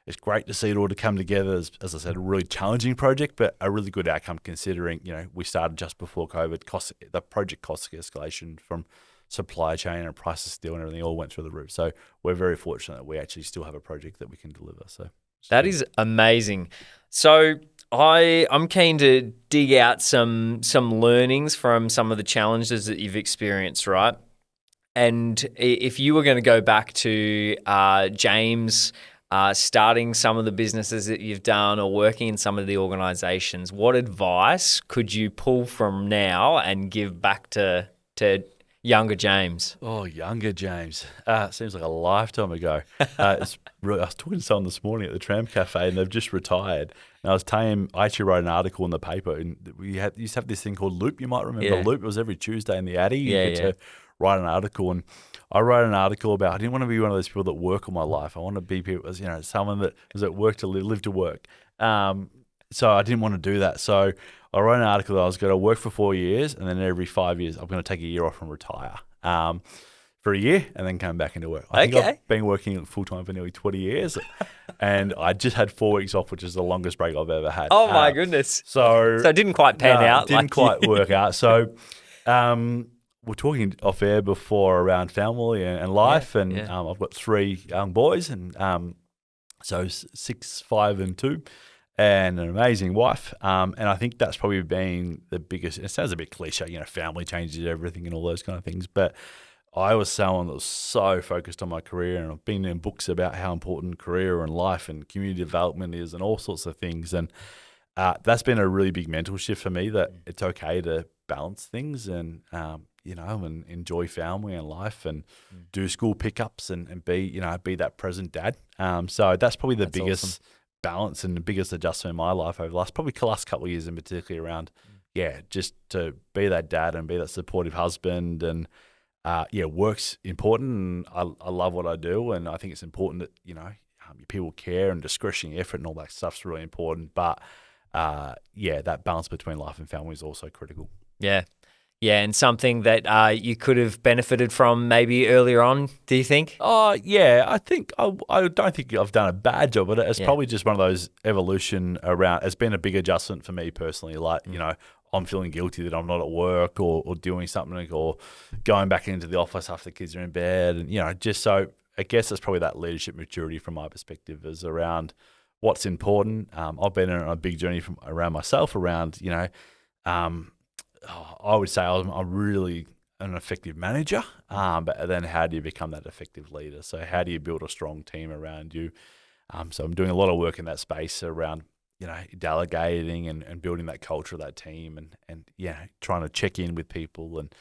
it's great to see it all to come together. As I said, a really challenging project, but a really good outcome considering, we started just before COVID. The project cost escalation from supply chain and price of steel and everything all went through the roof. So we're very fortunate that we actually still have a project that we can deliver. So that is amazing. So I'm keen to dig out some learnings from some of the challenges that you've experienced, right? And if you were going to go back to James starting some of the businesses that you've done or working in some of the organisations, what advice could you pull from now and give back to younger James? Oh, younger James. Seems like a lifetime ago. I was talking to someone this morning at the Tram Cafe, and they've just retired. And I was telling him, I actually wrote an article in the paper, and we used to have this thing called Loop. You might remember Loop. It was every Tuesday in the Addy. You get to write an article, and I wrote an article about I didn't want to be one of those people that work all my life. I want to be people, someone that is at work to live to work. So I didn't want to do that. So I wrote an article that I was going to work for 4 years, and then every 5 years I'm going to take a year off and retire for a year and then come back into work. I think I've been working full-time for nearly 20 years, and I just had 4 weeks off, which is the longest break I've ever had. Oh, my goodness. So it didn't quite pan out. Didn't quite work out. So we're talking off air before around family and life, and I've got 3 young boys, and so 6, 5 and 2. And an amazing wife. And I think that's probably been the biggest, it sounds a bit cliche, family changes everything and all those kind of things. But I was someone that was so focused on my career, and I've been in books about how important career and life and community development is and all sorts of things. And that's been a really big mental shift for me, that it's okay to balance things and, and enjoy family and life and do school pickups and be that present dad. So that's probably the biggest awesome balance and the biggest adjustment in my life over the last couple of years, in particular around just to be that dad and be that supportive husband. And work's important, and I love what I do, and I think it's important that people care, and discretionary effort and all that stuff's really important. But that balance between life and family is also critical. Yeah, and something that you could have benefited from maybe earlier on, do you think? Oh, yeah, I think I don't think I've done a bad job, but it's Yeah. probably just one of those evolution around. It's been a big adjustment for me personally. Like, I'm feeling guilty that I'm not at work or doing something or going back into the office after the kids are in bed. And, just so I guess it's probably that leadership maturity from my perspective is around what's important. I've been on a big journey from around myself around, um, I would say I'm really an effective manager, but then how do you become that effective leader? So how do you build a strong team around you? So I'm doing a lot of work in that space around, delegating and building that culture of that team and trying to check in with people and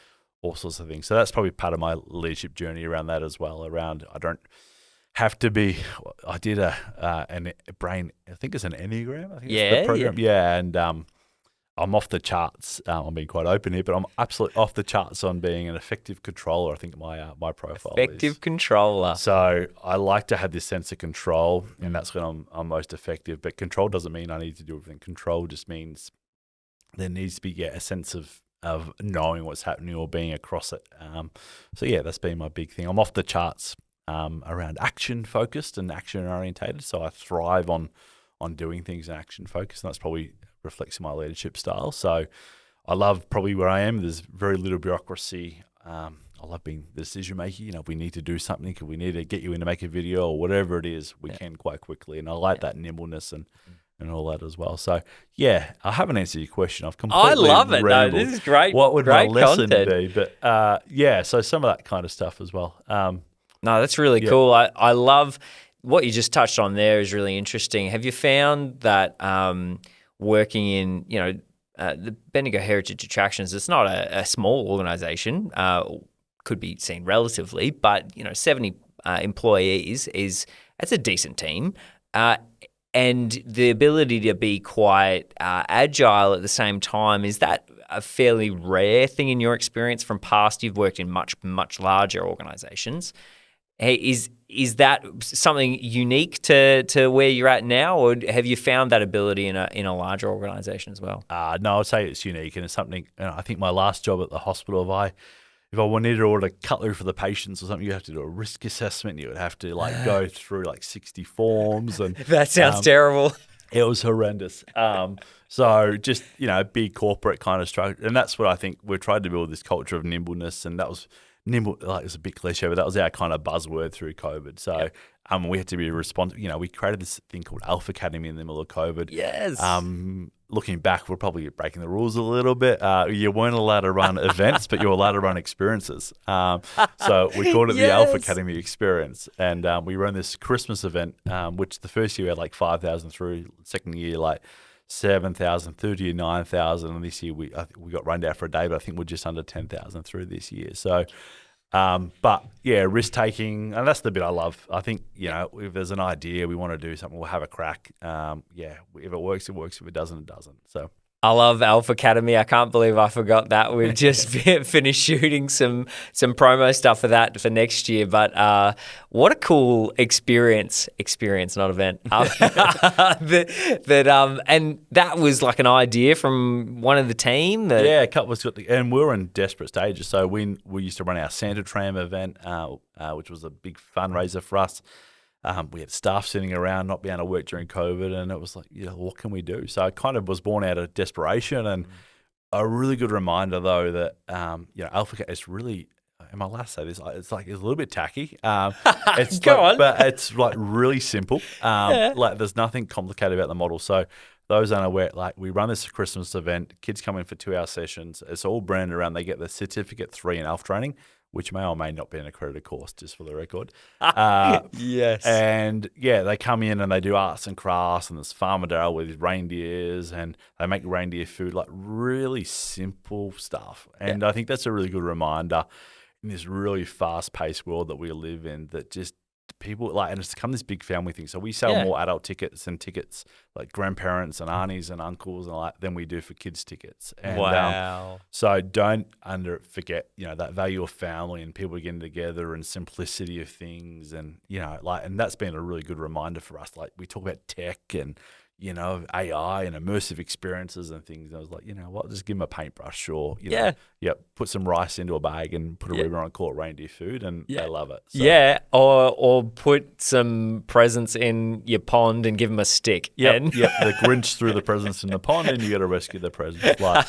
all sorts of things. So that's probably part of my leadership journey around that as well. Around I don't have to be. I did a brain. I think it's an Enneagram. I think it's the program. Yeah, and I'm off the charts. I'm being quite open here, but I'm absolutely off the charts on being an effective controller. I think my profile Effective controller. So I like to have this sense of control, and that's when I'm most effective. But control doesn't mean I need to do everything. Control just means there needs to be a sense of knowing what's happening or being across it. So that's been my big thing. I'm off the charts around action focused and action orientated. So I thrive on doing things in action focused, and that's probably reflects my leadership style. So I love probably where I am. There's very little bureaucracy. I love being the decision maker. If we need to do something, if we need to get you in to make a video or whatever it is, we can quite quickly. And I like that nimbleness and all that as well. So I haven't answered your question. I've completely I love it. No, this is great. What would great my lesson content. be? But so some of that kind of stuff as well. No, that's really cool. I love what you just touched on there is really interesting. Have you found that working in, the Bendigo Heritage Attractions, it's not a small organisation, could be seen relatively, but, 70 employees that's a decent team. And the ability to be quite agile at the same time, is that a fairly rare thing in your experience from past? You've worked in much, much larger organisations. Hey, is that something unique to where you're at now, or have you found that ability in a larger organisation as well? No, I'd say it's unique, and it's something. I think my last job at the hospital, if I wanted to order cutlery for the patients or something, you have to do a risk assessment. You would have to go through 60 forms, and that sounds terrible. It was horrendous. So just big corporate kind of structure, and that's what I think we're trying to build, this culture of nimbleness, and that was. Nimble, it's a bit cliche, but that was our kind of buzzword through COVID. So we had to be responsive. We created this thing called Alpha Academy in the middle of COVID. Yes. Looking back, we're probably breaking the rules a little bit. You weren't allowed to run events, but you were allowed to run experiences. So we called it the Alpha Academy Experience. And we ran this Christmas event, which the first year we had 5,000 through, second year 7,000, third year 9,000, and this year we got run down for a day, but I think we're just under 10,000 through this year. So, risk taking, and that's the bit I love. I think if there's an idea we want to do something, we'll have a crack. If it works, it works. If it doesn't, it doesn't. So. I love Alpha Academy. I can't believe I forgot that. We've just finished shooting some promo stuff for that for next year. But what a cool experience, not event. And that was an idea from one of the team. A couple of and we were in desperate stages. So we used to run our Santa Tram event, which was a big fundraiser for us. We had staff sitting around not being able to work during COVID, and it was what can we do? So it kind of was born out of desperation, and a really good reminder though that Alpha, it's really, am I allowed to say this? It's a little bit tacky. It's but it's really simple. There's nothing complicated about the model. So those unaware, we run this Christmas event. Kids come in for 2-hour sessions. It's all branded around. They get the Certificate 3 in ALF training, which may or may not be an accredited course, just for the record. Yes. And they come in and they do arts and crafts, and there's Farmerdale with reindeers, and they make reindeer food, really simple stuff. And I think that's a really good reminder in this really fast-paced world that we live in, that just people and it's become this big family thing. So we sell more adult tickets and tickets grandparents and aunties and uncles and than we do for kids tickets. And, wow. So don't forget that value of family and people getting together and simplicity of things, and and that's been a really good reminder for us. We talk about tech and AI and immersive experiences and things. And I was like, you know what, just give them a paintbrush or, Yeah. put some rice into a bag and put a Yeah. ribbon on, call it reindeer food, and Yeah. they love it. So, Yeah, or put some presents in your pond and give them a stick. Yep, And the Grinch threw the presents in the pond, and you got to rescue the presents. Like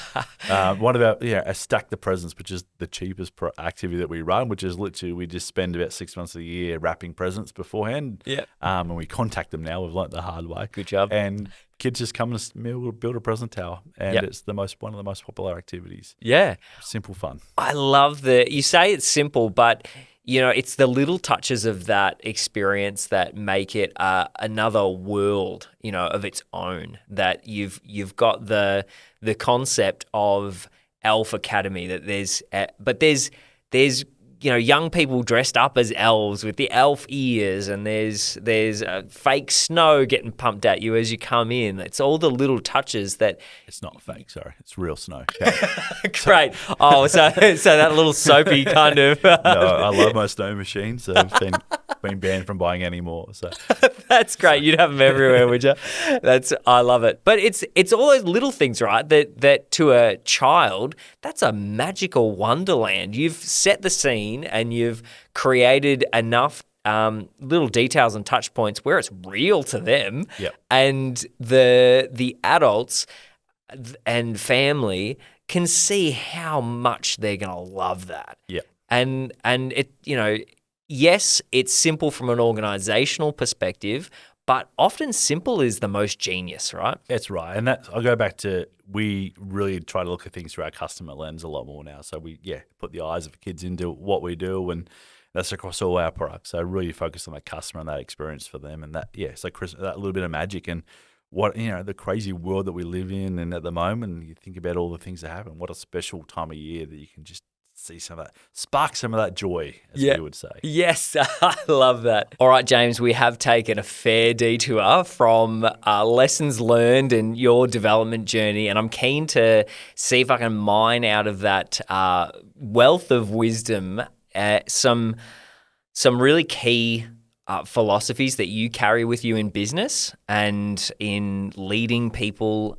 one of our, a stack the presents, which is the cheapest activity that we run, which is literally we just spend about 6 months of the year wrapping presents beforehand. Yeah. And we contact them now. We've learnt the hard way. Good job. And kids just come and build a present tower, and Yep. it's one of the most popular activities. Yeah. Simple fun. I love you say it's simple, but it's the little touches of that experience that make it another world, of its own. That you've got the concept of Elf Academy that there's young people dressed up as elves with the elf ears, and there's fake snow getting pumped at you as you come in. It's all the little touches that. It's not fake, sorry. It's real snow. Great. Oh, so that little soapy kind of. No, I love my snow machines. So I've been banned from buying any more. So that's great. You'd have them everywhere, would you? I love it. But it's all those little things, right? That to a child, that's a magical wonderland. You've set the scene and you've created enough little details and touch points where it's real to them. Yep. And the adults and family can see how much they're going to love that. Yeah. And it, yes, it's simple from an organizational perspective, but often simple is the most genius, right? That's right. And I'll go back to, we really try to look at things through our customer lens a lot more now. So we, put the eyes of kids into what we do, and that's across all our products. So really focus on that customer and that experience for them, and that, so Chris, that little bit of magic and what, the crazy world that we live in. And at the moment, you think about all the things that happen. What a special time of year that you can just see some of that, spark some of that joy, as we would say. Yes, I love that. All right, James, we have taken a fair detour from lessons learned and your development journey, and I'm keen to see if I can mine out of that wealth of wisdom some really key philosophies that you carry with you in business and in leading people.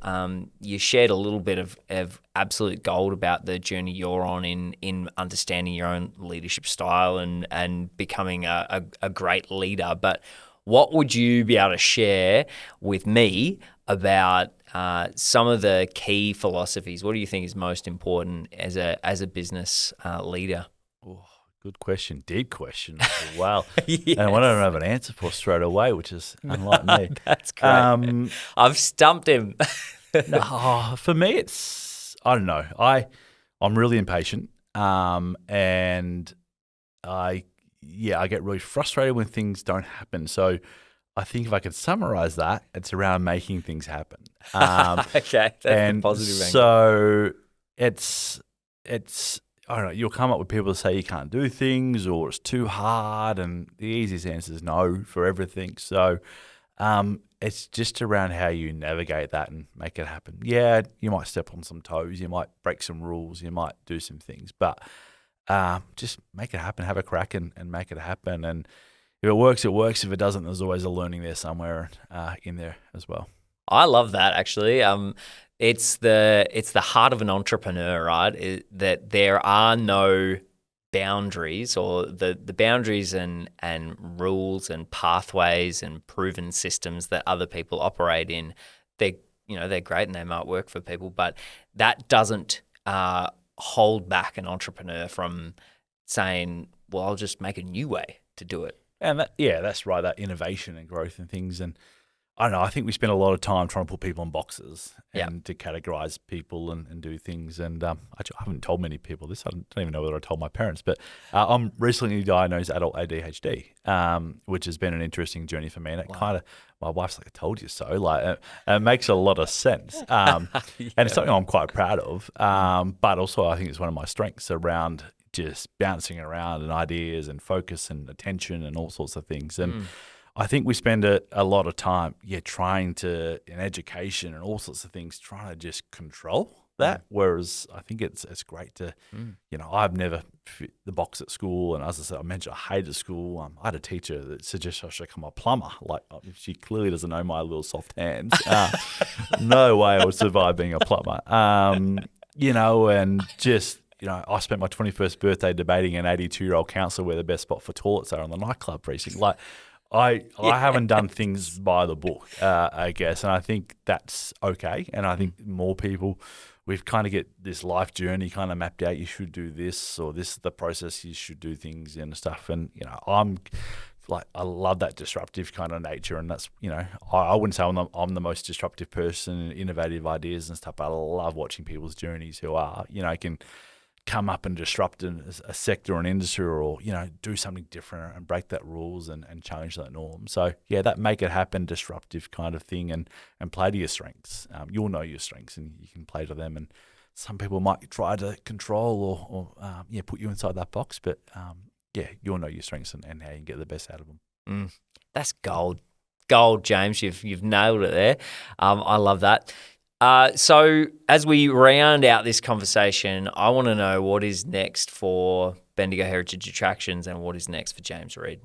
You shared a little bit of absolute gold about the journey you're on in understanding your own leadership style and becoming a great leader. But what would you be able to share with me about some of the key philosophies? What do you think is most important as a business leader? Oh, good question. Deep question. Wow. Yes. And one I don't have an answer for straight away, which is unlike me. That's great. I've stumped him. For me, it's, I don't know. I'm really impatient, and I get really frustrated when things don't happen. So I think if I could summarize that, it's around making things happen. Okay, that's a positive angle. So it's I don't know, you'll come up with people that say you can't do things or it's too hard, and the easiest answer is no for everything. So it's just around how you navigate that and make it happen. Yeah, you might step on some toes, you might break some rules, you might do some things, but just make it happen, have a crack and make it happen. And if it works, it works. If it doesn't, there's always a learning there somewhere in there as well. I love that, actually. It's the heart of an entrepreneur, right? That there are no boundaries, or the boundaries and rules and pathways and proven systems that other people operate in. They're great and they might work for people, but that doesn't hold back an entrepreneur from saying, "Well, I'll just make a new way to do it." And that's right. That innovation and growth and things. And I don't know, I think we spend a lot of time trying to put people in boxes and to categorize people and do things. And I haven't told many people this. I don't even know whether I told my parents, but I'm recently diagnosed adult ADHD, which has been an interesting journey for me. And it kind of, my wife's like, "I told you so." Like, it makes a lot of sense. And it's something I'm quite proud of. But also I think it's one of my strengths around just bouncing around and ideas and focus and attention and all sorts of things. And I think we spend a lot of time, trying to, in education and all sorts of things, trying to just control that. Whereas I think it's great to, I've never fit the box at school. And as I said, I mentioned I hated school. I had a teacher that suggested I should become a plumber. Like, she clearly doesn't know my little soft hands. No way I would survive being a plumber. And just, I spent my 21st birthday debating an 82-year-old councillor where the best spot for toilets are on the nightclub precinct. Like, I haven't done things by the book, I guess, and I think that's okay. And I think more people, we've kind of get this life journey kind of mapped out. You should do this, or this is the process you should do things and stuff. And I'm like, I love that disruptive kind of nature, and that's I wouldn't say I'm the most disruptive person, innovative ideas and stuff. But I love watching people's journeys who are can come up and disrupt a sector or an industry, or do something different and break that rules and challenge that norm. So that make it happen disruptive kind of thing, and play to your strengths. You'll know your strengths and you can play to them. And some people might try to control or put you inside that box, but you'll know your strengths and how you can get the best out of them. That's gold, James. You've nailed it there. I love that. So as we round out this conversation, I want to know what is next for Bendigo Heritage Attractions and what is next for James Reade.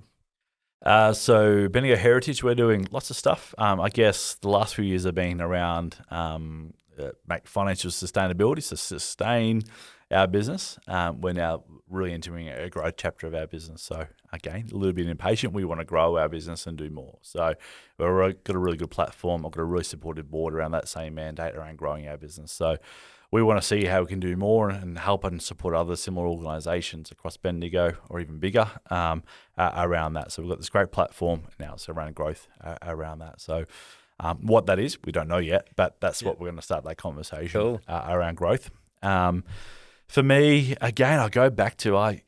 So Bendigo Heritage, we're doing lots of stuff. I guess the last few years have been around make financial sustainability, so sustain our business. We're now really entering a growth chapter of our business. So again, a little bit impatient. We want to grow our business and do more. So we've got a really good platform. I've got a really supportive board around that same mandate around growing our business. So we want to see how we can do more and help and support other similar organisations across Bendigo or even bigger around that. So we've got this great platform now. It's around growth around that. So what that is, we don't know yet, but that's what we're going to start that conversation around growth. For me, again, I go back to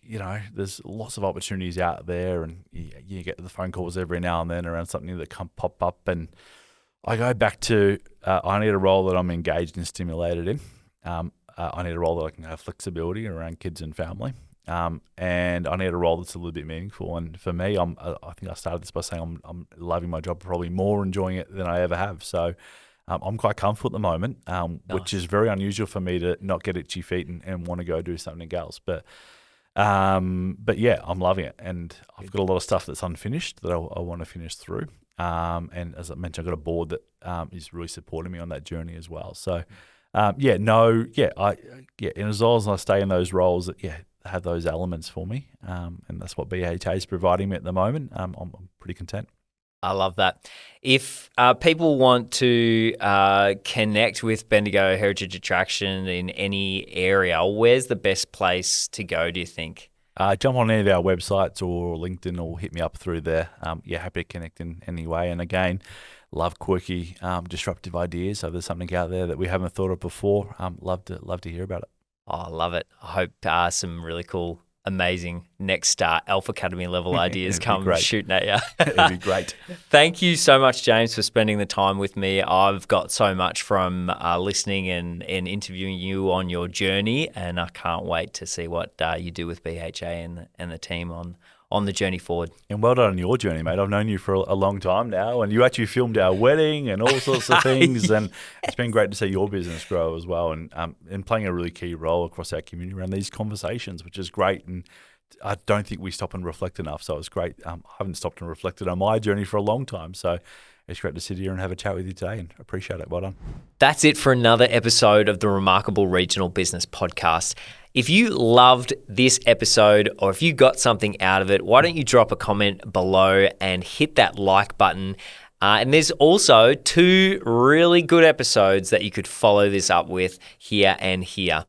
there's lots of opportunities out there, and you get the phone calls every now and then around something that can pop up, and I go back to I need a role that I'm engaged and stimulated in. I need a role that I can have flexibility around kids and family, and I need a role that's a little bit meaningful. And for me, I think I started this by saying I'm loving my job, probably more enjoying it than I ever have. So. I'm quite comfortable at the moment, which is very unusual for me to not get itchy feet and want to go do something else. But yeah, I'm loving it, and I've got a lot of stuff that's unfinished that I want to finish through. And as I mentioned, I've got a board that is really supporting me on that journey as well. So and as long as I stay in those roles that have those elements for me, and that's what BHA is providing me at the moment. I'm pretty content. I love that. If people want to connect with Bendigo Heritage Attraction in any area, where's the best place to go, do you think? Jump on any of our websites or LinkedIn, or hit me up through there. Happy to connect in any way. And again, love quirky, disruptive ideas. So if there's something out there that we haven't thought of before, love to hear about it. Oh, I love it. I hope some really cool, amazing next Alpha Academy level ideas come shooting at you. It'd be great. Thank you so much, James, for spending the time with me. I've got so much from listening and interviewing you on your journey, and I can't wait to see what you do with BHA and the team on the journey forward. And well done on your journey, mate. I've known you for a long time now, and you actually filmed our wedding and all sorts of things, and it's been great to see your business grow as well, and playing a really key role across our community around these conversations, which is great. And I don't think we stop and reflect enough, so it's great. I haven't stopped and reflected on my journey for a long time, so it's great to sit here and have a chat with you today, and appreciate it. Well done. That's it for another episode of the Remarkable Regional Business Podcast. If you loved this episode, or if you got something out of it, why don't you drop a comment below and hit that like button. And there's also 2 really good episodes that you could follow this up with here and here.